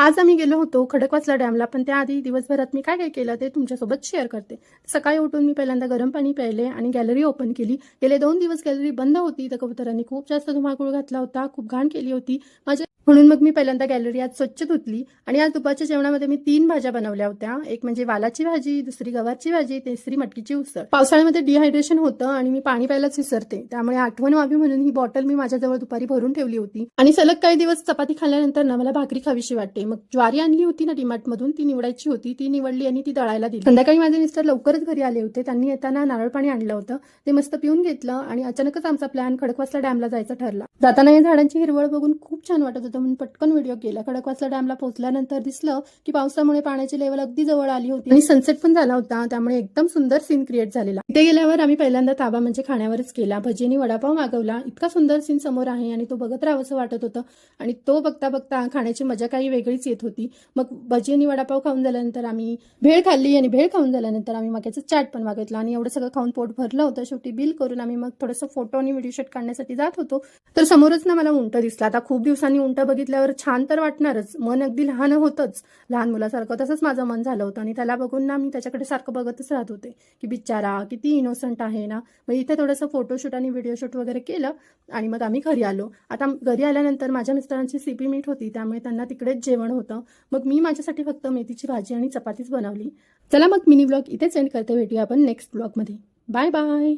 आज आम्ही गेलो होतो खडकवासला डॅमला, पण त्याआधी दिवसभरात मी काय काय केलं ते तुमच्यासोबत शेअर करते. सकाळी उठून मी पहिल्यांदा गरम पाणी प्यायले आणि गॅलरी ओपन केली. गेले 2 दिवस गॅलरी बंद होती, तर कबुतरांनी खूप जास्त धुमाकूळ घातला होता, खूप घाण केली होती म्हणून मग मी पहिल्यांदा गॅलरी आज स्वच्छ धुतली. आणि आज दुपारच्या जेवणामध्ये मी 3 भाज्या बनवल्या होत्या. एक म्हणजे वालाची भाजी, दुसरी गवारची भाजी, तिसरी मटकीची उसळ. पावसाळ्यामध्ये डिहायड्रेशन होतं आणि मी पाणी प्यायलाच विसरते, त्यामुळे आठवण व्हावी म्हणून ही बॉटल मी माझ्याजवळ दुपारी भरून ठेवली होती. आणि सलग काही दिवस चपाती खाल्ल्यानंतर ना मला भाकरी खावीशी वाटते. मग ज्वारी आणली होती ना डीमार्ट मधून, ती निवडायची होती, ती निवडली आणि ती दळायला दिली. संध्याकाळी माझे मिस्टर लवकरच घरी आले होते. त्यांनी येताना नारळ पाणी आणलं होतं, ते मस्त पिऊन घेतलं आणि अचानकच आमचा प्लॅन खडकवासला डॅमला जायचा ठरला. जाताना या झाडांची हिरवळ बघून खूप छान वाटत होतं म्हणून पटकन व्हिडिओ केला. खडकवासला डॅमला पोहोचल्यानंतर दिसलं की पावसामुळे पाण्याची लेवल अगदी जवळ आली होती आणि सनसेट पण झाला होता, त्यामुळे एकदम सुंदर सीन क्रिएट झालेला. इथे गेल्यावर आम्ही पहिल्यांदा ताबा म्हणजे खाण्यावरच केला. भजी आणि वडापाव मागवला. इतका सुंदर सीन समोर आहे आणि तो बघत राहावंसं वाटत होतं आणि तो बघता बघता खाण्याची मजा काही वेगळीच येत होती. मग भजी आणि वडापाव खाऊन झाल्यानंतर आम्ही भेळ खाल्ली आणि भेळ खाऊन झाल्यानंतर आम्ही मक्याचं चाट पण मागितला आणि एवढं सगळं खाऊन पोट भरलं होतं. शेवटी बिल करून आम्ही मग थोडंसं फोटो आणि व्हिडिओ शूट काढण्यासाठी जात होतो, तर समोरच ना मला उंट दिसला. आता खूप दिवसांनी उंट बघितल्यावर छान तर वाटणारच, मन अगदी लहान होतंच, लहान मुलासारखं. तसंच माझं मन झालं होतं आणि त्याला बघून ना मी त्याच्याकडे सारखं बघतच राहत होते की बिचारा किती इनोसंट आहे ना. मग इथे थोडंसं फोटोशूट आणि व्हिडिओ शूट वगैरे केलं आणि मग आम्ही घरी आलो. आता घरी आल्यानंतर माझ्या मिस्टरांची सीपी मीठ होती, त्यामुळे त्यांना तिकडेच जेवण होतं. मग मी माझ्यासाठी फक्त मेथीची भाजी आणि चपातीच बनवली. चला मग मिनी ब्लॉग इथेच एंड करते. भेटूया आपण नेक्स्ट ब्लॉगमध्ये. Bye bye.